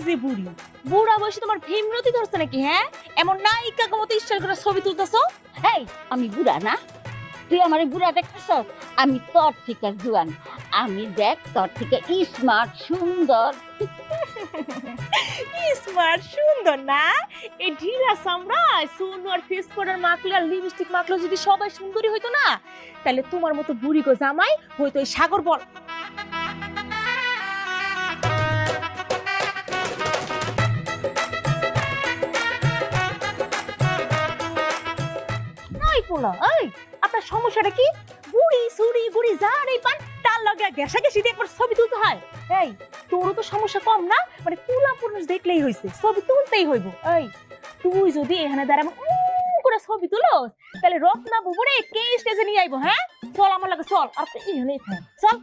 যে বুড়ি, বুড়া বয়সে তোমার ভীমরতি ধরছে নাকি? হ্যাঁ, এমন নায়িকা মতো স্টাইল করে ছবি তুলতেছো। এই আমি বুড়া না, তুই আমার বুড়া দেখতেছ? আমি তোর থেকে জুয়ান, আমি দেখ তোর থেকে স্মার্ট সুন্দর। স্মার্ট সুন্দর না? এই ঢিলা চামড়া সোনু আর ফেস পাউডার মাখলে আর লিপস্টিক মাখলে যদি সবাই সুন্দরী হইতো না, তাহলে তোমার মতো বুড়ি গো জামাই হয়তো এই সাগর বল। নাই পোলা, এই আপনার সমস্যাটা কি? বুড়ি সুড়ি বুড়ি যার এই পান তার লগে ঘেঁষাঘেঁষি দিয়ে একবার ছবি তুলতে হয়। এই তোরও তো সমস্যা কম না, মানে পুলা পুরুষ দেখলেই হইছে, ছবি তুলতেই হইব। এই তুই যদি এখানে দাঁড়াবো করে ছবি তুলোস, তাহলে রত্না বুবুরে কে স্টেজে নিয়ে আইবো? হ্যাঁ চল আমার লাগে, চল। আর তুই এখানেই থাক, চল।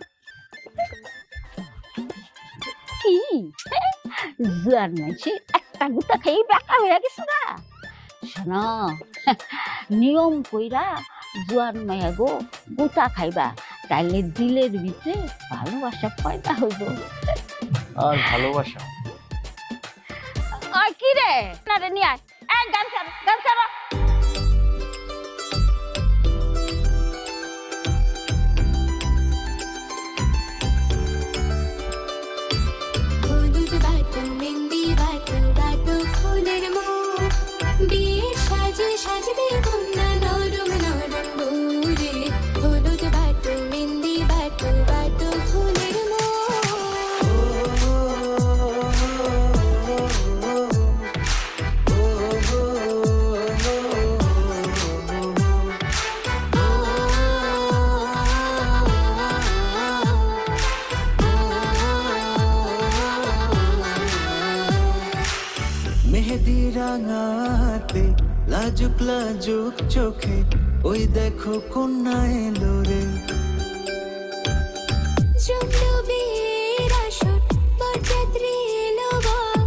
কি জুয়ান মাইছে একটা গুতা খেয়ে বেকা হয়ে গেছে না? শোনো, নিয়ম কইরা জুয়ান মাইয়া গো গুতা খাইবা, তাইলে দিলের ভিতরে ভালোবাসা পয়দা হইব। আর ভালোবাসা আর কি রে না রে নিয়ে আয়, এই গান চালা, গান চালা। সাজবে কন্যা নরম নরম বুড়ে, হলুদ বাটু মেহেন্দি বাটু বাটু ফুলের মেহেদি রাঙাতে লাজুক লাজুক চোখে ওই দেখো কন্যা এলো রে। জমলো বিয়ের আসর, বরযাত্রী এলো বর,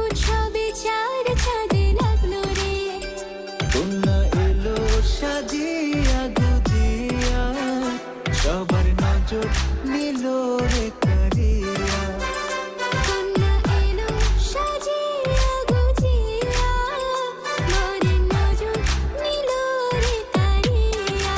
উৎসবে চার চাঁদে লাগলো রে। কন্যা এলো সাজিয়া গুজিয়া, সবার নজর নিল রে কারিয়া। কন্যা এলো সাজিয়া গুজিয়া, বরের নজর নিল রে কারিয়া।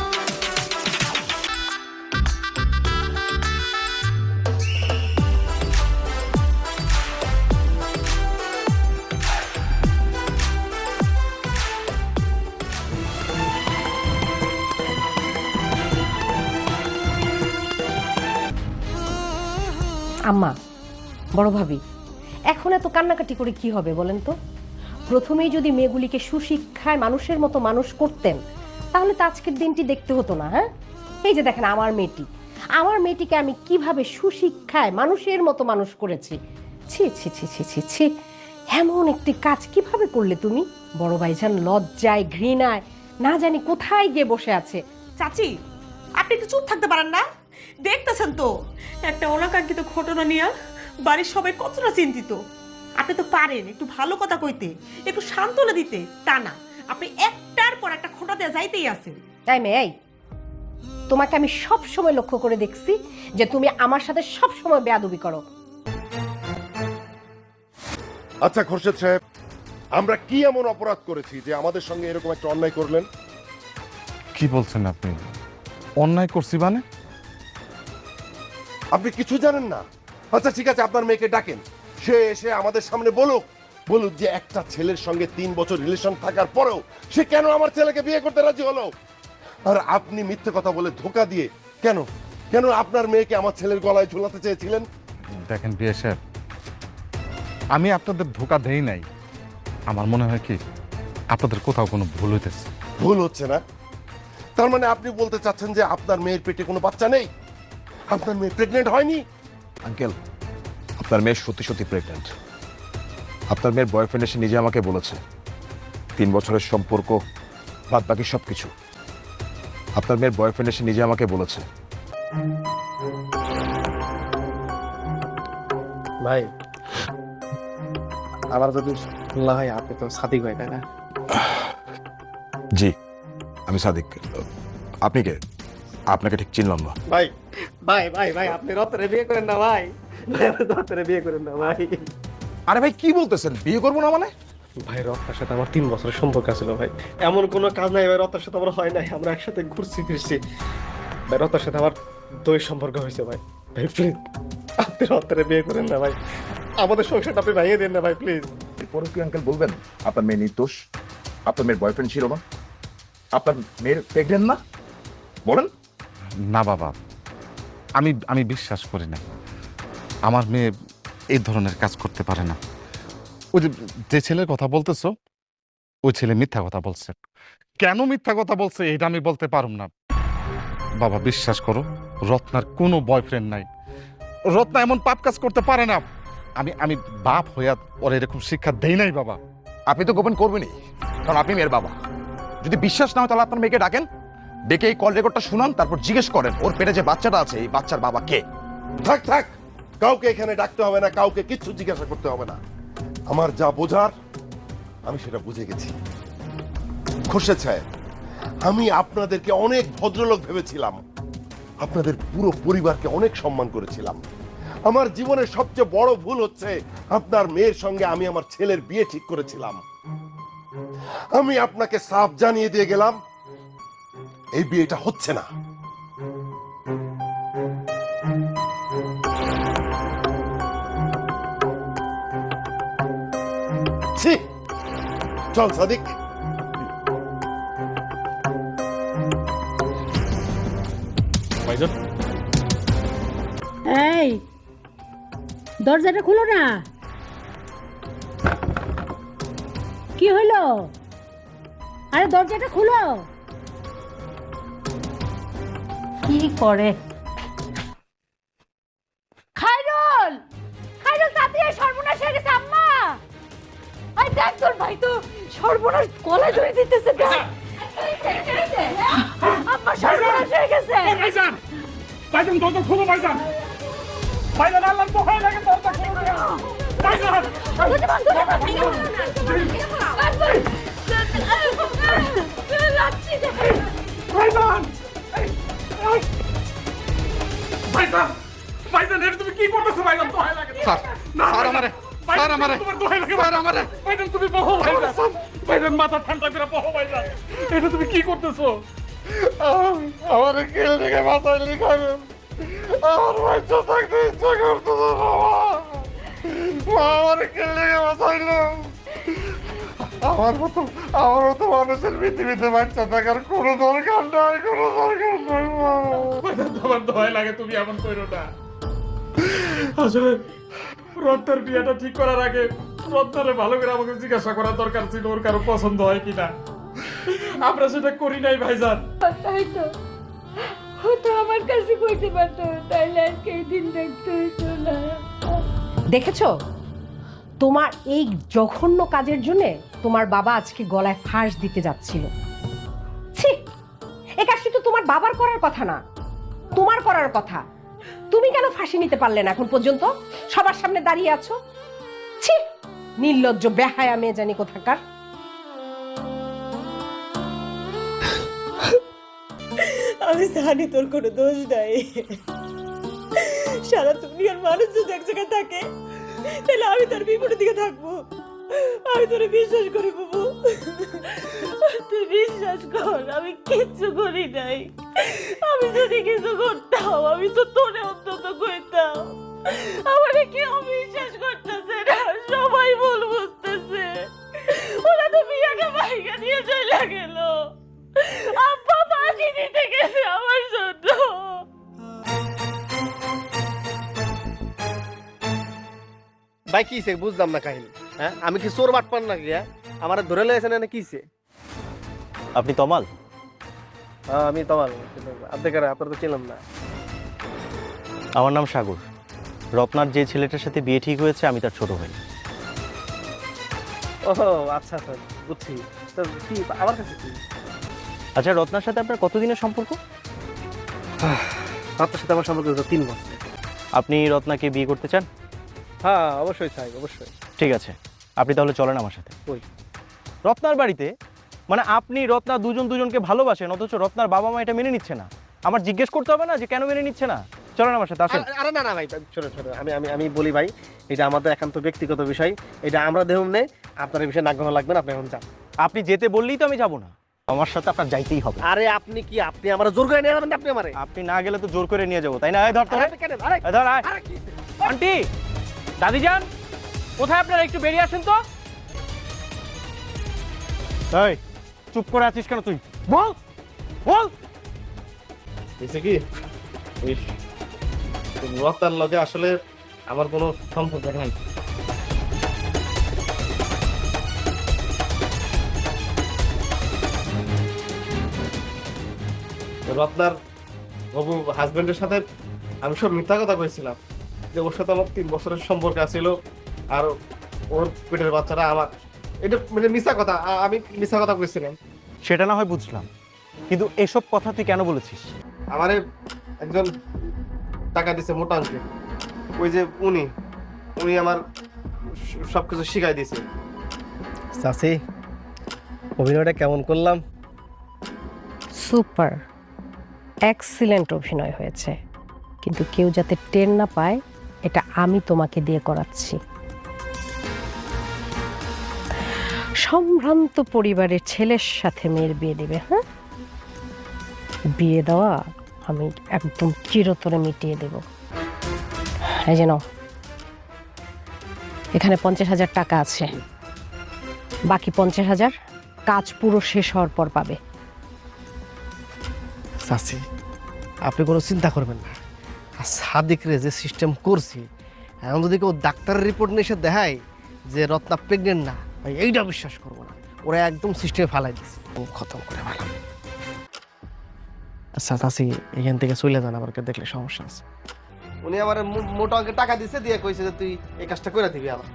আম্মা, বড় ভাবি, এখন এত কান্নাকাটি করে কি হবে বলেন তো? প্রথমেই যদি মেয়েগুলিকে সুশিক্ষায় মানুষের মতো মানুষ করতেন, তাহলে তো আজকের দিনটি দেখতে হতো না। হ্যাঁ, এই যে দেখেন আমার মেয়েটিকে আমি কিভাবে সুশিক্ষায় মানুষের মতো মানুষ করেছি। ছি ছি ছি ছি ছি ছি, এমন একটি কাজ কিভাবে করলে তুমি? বড় ভাইজান লজ্জায় ঘৃণায় না জানি কোথায় গিয়ে বসে আছে। চাচি, আপনি একটু চুপ থাকতে পারেন না? দেখতেছেন তো একটা অনাকাঙ্ক্ষিত ঘটনা নিয়ে বাড়ির সবাই কতটা চিন্তিত। আপনি তো পারেন একটু ভালো কথা কইতে, একটু সান্ত্বনা দিতে, তা না আপনি একটার পর একটা খোঁটা দিয়ে যাইতেই আছেন। তাই মেয়ে, এই তোমাকে আমি সব সময় লক্ষ্য করে দেখছি যে তুমি আমার সাথে সব সময় বেয়াদবি করো। আচ্ছা খোরশেদ সাহেব, আমরা কি এমন অপরাধ করেছি যে আমাদের সঙ্গে এরকম একটা অন্যায় করলেন? কি বলছেন আপনি? অন্যায় করছি মানে? আপনি কিছু জানেন না? আচ্ছা ঠিক আছে, আপনার মেয়েকে ডাকেন, সে এসে আমাদের সামনে বলুক যে একটা ছেলের সঙ্গে 3 বছর রিলেশন থাকার পরেও সে কেন আমার ছেলেকে বিয়ে করতে রাজি হলো। আর আপনি মিথ্যে কথা বলে ধোকা দিয়ে কেন কেন আপনার মেয়েকে আমার ছেলের গলায় ঝুলাতে চেয়েছিলেন? দেখেন বিয়ে সাহেব, আমি আপনাদের ধোকা দেই নাই। আমার মনে হয় কি আপনাদের কোথাও কোনো ভুল হইতেছে। ভুল হচ্ছে না? তার মানে আপনি বলতে চাচ্ছেন যে আপনার মেয়ের পেটে কোনো বাচ্চা নেই, আপনার মেয়ে প্রেগনেন্ট হয়নি? আঙ্কেল, আপনার মেয়ে সত্যি সত্যি প্রেগনেন্ট। আপনার মেয়ের বয়ফ্রেন্ড এসে নিজে আমাকে বলেছে 3 বছরের সম্পর্ক বাদ বাকি সবকিছু। আপনার মেয়ের বয়ফ্রেন্ড এসে নিজে আমাকে বলেছে। ভাই, আমার যদি শুনলা হয় আপনি তো সাদিক ভাই, তাই না? জি, আমি সাদিক। আপনি কে? আপনাকে ঠিক চিনলাম না। ভাই ভাই ভাই ভাই আপনি রতরে বিয়ে করেন না ভাই, রতরে বিয়ে করেন না ভাই। আরে ভাই কি বলতেছেন, বিয়ে করবো না মানে? ভাই রত্নার সাথে আমার 3 বছরের সম্পর্ক ছিল ভাই। এমন কোনো কাজ নাই ভাই রত্নার সাথে আমার হয় নাই, আমরা একসাথে ঘুরছি ফিরছি। ভাই রত্নার সাথে আমার দই সম্পর্ক হয়েছে ভাই। ভাই প্লিজ আপনি রত্নারে বিয়ে করেন না ভাই, আমাদের সংসারটা আপনি ভাঙিয়ে দেন না ভাই প্লিজ। এরপরে কি আঙ্কেল বলবেন আপনার মেয়ে নির্দোষ, আপনার মেয়ের বয়ফ্রেন্ড ছিল না, আপনার মেয়ের প্রেগনেন্ট না? বলেন। না বাবা, আমি আমি বিশ্বাস করি না আমার মেয়ে এই ধরনের কাজ করতে পারে না। ওই যে ছেলের কথা বলতেছো, ওই ছেলে মিথ্যা কথা বলছে। কেন মিথ্যা কথা বলছে এটা আমি বলতে পারুম না। বাবা বিশ্বাস করো, রত্নার কোনো বয়ফ্রেন্ড নাই। রত্না এমন পাপ কাজ করতে পারে না। আমি আমি বাপ হইয়া ওর এরকম শিক্ষা দেই নাই বাবা। আপনি তো গোপন করবেনই, কারণ আপনি মেয়ের বাবা। যদি বিশ্বাস না হয় তাহলে আপনার মেয়েকে ডাকেন, ডেকে এই কল রেকর্ডটা শুনান, তারপর জিজ্ঞেস করেন ওর পেটে যে বাচ্চাটা আছে এই বাচ্চার বাবা কে। থাক থাক, কাউকে এখানে ডাকতে হবে না, কাউকে কিচ্ছু জিজ্ঞাসা করতে হবে না। আমার যা বোঝার আমি সেটা বুঝে গেছি। খোরশেদ সাহেব, আমি আপনাদেরকে অনেক ভদ্রলোক ভেবেছিলাম, আপনাদের পুরো পরিবারকে অনেক সম্মান করেছিলাম। আমার জীবনের সবচেয়ে বড় ভুল হচ্ছে আপনার মেয়ের সঙ্গে আমি আমার ছেলের বিয়ে ঠিক করেছিলাম। আমি আপনাকে সাফ জানিয়ে দিয়ে গেলাম এই বিয়েটা হচ্ছে না। ছি, চল সাদিক। ভাইজান, এই দরজাটা খুলো না। কি হইলো? আরে দরজাটা খুলো। কি করে? খায়রুল, খায়রুল তাড়াতাড়ি, সর্বনাশ হয়ে গেছে আম্মা। আই দেখ তোর ভাই তো সর্বনাশ গলায় ধরে দিতেছে। আম্মা সর্বনাশ হয়ে গেছে। ভাইজান, ভাইজান দরজা খোলো ভাইজান। ভাইজান আল্লাহ তো হয় লাগে দরজা খোলো না। ভাইজান, ভাইজান, ভাইজান, ভাইজান এটা তুমি কি করতেছো ভাইজান? তো হয় লাগে। স্যার, স্যার আমারে, স্যার আমারে, তোমার দোহাই লাগে স্যার আমারে। ভাইজান তুমি বহো ভাইজান। ভাইজান মাথা ঠান্ডা করে বহো ভাইজান। এটা তুমি কি করতেছো? আমারে কেল থেকে মাথায় লিখাবেন। আমার বাচ্চা থাকতে ইচ্ছা করতো না বাবা। আমারে কেল থেকে মাথায় লো। আমার মতো মানুষের পৃথিবীতে বাচ্চা থাকার কোনো দরকার নাই, কোনো দরকার নাই বাবা। ভাইজান তোমার দোহাই লাগে, তুমি এমন করো না। আসলে রত্নার বিয়েটা ঠিক করার আগে রত্নারে ভালো করে আমাকে জিজ্ঞাসা করার দরকার ছিল ওর কারো পছন্দ হয় কিনা। আমরা সেটা করি নাই ভাইজান। তাই তো, ও তো আমার কাছে কইতে পারতো, তাইলে আজকে এই দিন দেখতে হইতো না। দেখেছো, তোমার এই জঘন্য কাজের জন্য তোমার বাবা আজকে গলায় ফাঁস দিতে যাচ্ছিল। ছি, এই কাজটি তো তোমার বাবার করার কথা না, তোমার করার কথা। তুমি কেন ফাঁসি নিতে পারলে না এখন পর্যন্ত? সবার সামনে দাঁড়িয়ে আছো। ছি, নির্লজ্জ বেহায়া মেয়ে জানি কোথাকার। আমি জানি তোর কোনো দোষ নাই। সারা দুনিয়ার মানুষ যদি এক জায়গায় থাকে তাহলে আমি তার বিপরীত দিকে থাকবো। আমি তোরে বিশ্বাস করি বাবু, তুই বিশ্বাস কর আমি কিচ্ছু করি নাই। আমি যদি কিছু করতাম আমি তো তোরে অন্তত কইতাম। আমারে কেউ বিশ্বাস করতেছে না, সবাই ভুল বুঝতেছে। ওরা তো বিয়াকে বাইকে নিয়ে চলে গেল। আব্বা ফাঁসি দিতে গেছে আমার জন্য। ভাই কিছে বুঝলাম না কাহিনী। হ্যাঁ আমি কি চোর বাটপার নাকি? হ্যাঁ আমার ধরে লয়েছেন না কিছে? আপনি তমাল? আমি তমাল, আপনার আপনার তো চিনলাম না। আমার নাম সাগর। রত্নার যে ছেলেটার সাথে বিয়ে ঠিক হয়েছে আমি তার ছোট ভাই। ও আচ্ছা আচ্ছা বুঝছি। তো কি আমার কাছে কি? আচ্ছা, রত্নার সাথে আপনার কতদিনের সম্পর্ক? আপনার সাথে আমার সম্পর্ক 3 বছর। আপনি রত্নাকে বিয়ে করতে চান? হ্যাঁ অবশ্যই চাই, অবশ্যই। ঠিক আছে, আপনি তাহলে চলেন আমার সাথে। ওই রত্নার বাড়িতে? মানে আপনি রত্না দুজনকে ভালোবাসেন, অথচ রত্নার বাবা মা এটা মেনে নিচ্ছে না। আমার জিজ্ঞেস করতে হবে না যে কেন মেনে নিচ্ছে না? চলেন আমার সাথে আসেন। আরে না না ভাই, শোনো শোনো, আমি আমি আমি বলি ভাই, এটা আমাদের একান্ত ব্যক্তিগত বিষয়, এটা আমরা দেখুন নেই, আপনার এই বিষয়ে নাক গলানো লাগবে না, আপনি এখন যান। আপনি যেতে বললেই তো আমি যাব না, আমার সাথে আপনার যাইতেই হবে। আরে আপনি কি, আপনি আমার জোর করে নিয়ে যাবেন? আপনি আমারে আপনি না গেলে তো জোর করে নিয়ে যাবো, তাই না? এই ধর তো, আরে কেন? আরে এই ধর, আয়। আরে কি? আন্টি, দাদি যান, কোথায় আপনারা? একটু বেরিয়ে আসেন তো। এই চুপ করে আছিস কেন তুই? বল বল। হয়েছে কি, রত্নার লগে আসলে আমার কোনো সম্পর্ক নাই। রত্নার বাবু হাজবেন্ডের সাথে আমি সব মিথ্যা কথা কইছিলাম, যে ওর সাথে আমার 3 বছরের সম্পর্ক ছিল, আর ওর পেটের বাচ্চারা আমার। এটা মানে মিথ্যা কথা, আমি মিথ্যা কথা কইছিলাম। সেটা না হয় বুঝলাম, কিন্তু এসব কথা তুই কেন বলেছিস? আমারে একজন টাকা দিছে মোটা অঙ্কের, ওই যে উনি আমার সবকিছু শিখাই দিয়েছে। চাচি, অভিনয়টা কেমন করলাম? সুপার, এক্সিলেন্ট অভিনয় হয়েছে, কিন্তু কেউ যাতে টের না পায় এটা আমি তোমাকে দিয়ে করাচ্ছি। সম্ভ্রান্ত পরিবারের ছেলের সাথে মেয়ের বিয়ে দেবে, হ্যাঁ? বিয়ে দেওয়া আমি একদম চিরতরে মিটিয়ে দেব। এই যে নাও, এখানে 50,000 টাকা আছে, বাকি 50,000 কাজ পুরো শেষ হওয়ার পর পাবে। চাচি, আপনি কোনো চিন্তা করবেন না, আর সাদিকরে যে সিস্টেম করছি, এখন যদি কেউ ডাক্তারের রিপোর্ট নিয়ে এসে দেখায় যে রত্না প্রেগনেন্ট না, ভাই এইটা বিশ্বাস করবো না, ওরা একদম সিস্টেমে ফালাই দিচ্ছে, খতম করে ভালো। আচ্ছা চাচি, এখান থেকে চলে যান, আমার দেখলে সমস্যা আছে। উনি আমার মোটা অঙ্কের টাকা দিছে, দিয়ে কইছে যে তুই এই কাজটা করে দিবি আমার,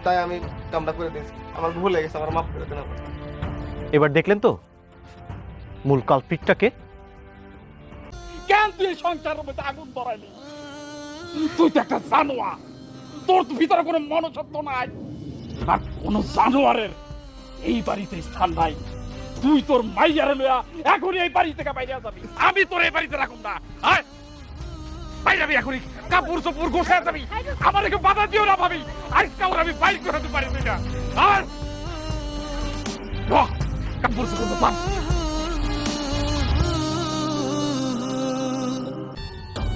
তাই আমি কামটা করে দিয়েছি। আমার ভুল হয়ে গেছে, আমার মাফ করে দেন। এবার দেখলেন তো মূল কালপিটটাকে? কেন তুই এই সংসারের মধ্যে আগুন ধরাইলি? তুই তো একটা জানোয়ার, তোর তো ভিতরে কোনো মনুষ্যত্ব নাই, আর কোনো জানোয়ারের এই বাড়িতে স্থান নাই। তুই তোর মাইয়ারে লইয়া এখনই এই বাড়ি থেকে বাইরে যাবি, আমি তোর এই বাড়িতে রাখুন না। আয় বাইরে যাবি এখনই, কাপড় চোপড় গোছায় যাবি, আমার একটু বাধা দিও না ভাবি, আজকে ওর আমি বাইর করে দিতে পারি না। আর কাপড় চোপড় গোছান।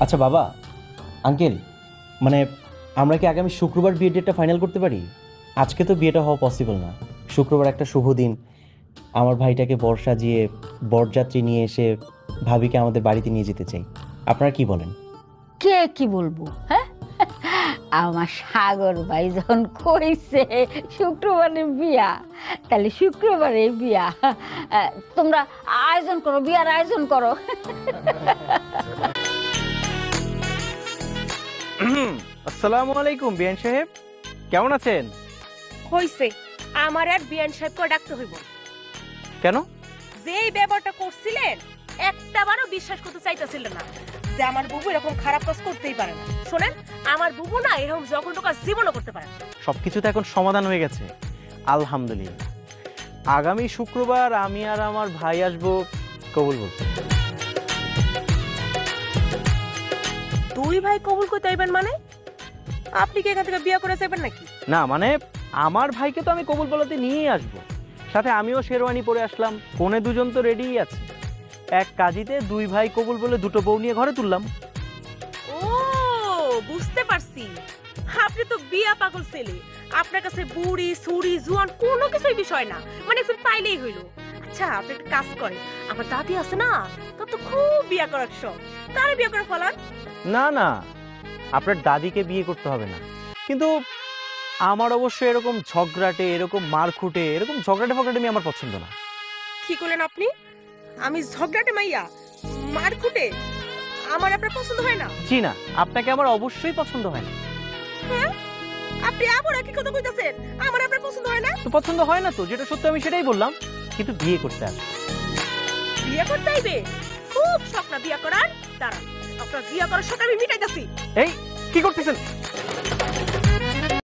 আচ্ছা বাবা, আঙ্কেল, মানে আমরা কি আগামী শুক্রবার বিয়ের ডেটটা ফাইনাল করতে পারি? আজকে তো বিয়েটা হওয়া পসিবল না, শুক্রবার একটা শুভ দিন, আমার ভাইটাকে বর সাজিয়ে বরযাত্রী নিয়ে এসে ভাবিকে আমাদের বাড়িতে নিয়ে যেতে চাই। আপনারা কি বলেন? কে কি বলবো, হ্যাঁ? আমার সাগর ভাই যখন কইছে শুক্রবারে বিয়া, তাহলে শুক্রবারে বিয়া। তোমরা আয়োজন করো, বিয়ার আয়োজন করো। আসসালামু আলাইকুম বিয়ান সাহেব, কেমন আছেন? হইছে, আমার আর বিয়ান সাহেবকে ডাকতে হইব। কেন? যেই ব্যাপারটা করছিলেন একটাবারও বিশ্বাস করতে চাইতেছিলেন না যে আমার বুবু এরকম খারাপ কাজ করতেই পারে না। শোনেন, আমার বুবু না এরকম যখন কাজ জীবনও করতে পারে না। সবকিছু তো এখন সমাধান হয়ে গেছে, আলহামদুলিল্লাহ। আগামী শুক্রবার আমি আর আমার ভাই আসবো কবুল বলতে। দুই ভাই কবুল করতে আইবেন মানে? আপনি কি এখান থেকে বিয়ে করে যাবেন নাকি? না মানে আমার ভাইকে তো আমি কবুল বলাতে নিয়েই আসবো, সাথে আমিও শেরওয়ানি পরে আসলাম, কোণে দুজন তো রেডিই আছে। এক কাজিতে দুই ভাই কবুল বলে দুটো বউ নিয়ে ঘরে তুললাম। ও বুঝতে পারছি, আপনি তো বিয়া পাগল ছেলে, আপনার কাছে বুড়ি সুড়ি জুয়ান কোনো কিছুই বিষয় না, মানে একটু পাইলেই হইলো। আচ্ছা আপনি একটা কাজ করেন, আমার দাদি আছে না, তার তো খুব বিয়া করার শখ, তারে বিয়ে করে ফেলান। না না, আপনার দাদিকে বিয়ে করতে হবে না, কিন্তু আমার অবশ্য এরকম ঝগড়াটে, এরকম মারকুটে, এরকম ঝগড়াটে ফগড়াটে মেয়ে আমার পছন্দ না। কি করলেন আপনি? আমি ঝগড়াটে মাইয়া, মারকুটে, আমার আপনার পছন্দ হয় না? জি না, আপনাকে আমার অবশ্যই পছন্দ হয় না। হ্যাঁ, আপনি আবার কি কথা কইতাছেন? আমার আপনার পছন্দ হয় না? তো পছন্দ হয় না তো, যেটা সত্যি আমি সেটাই বললাম, কিন্তু বিয়ে করতে আসবে। বিয়ে করতে আইবে? খুব শখ না বিয়ে করার? দাঁড়ান, আপনার বিয়ে করার শখ আমি মিটাইতাছি। এই কি করতেছেন?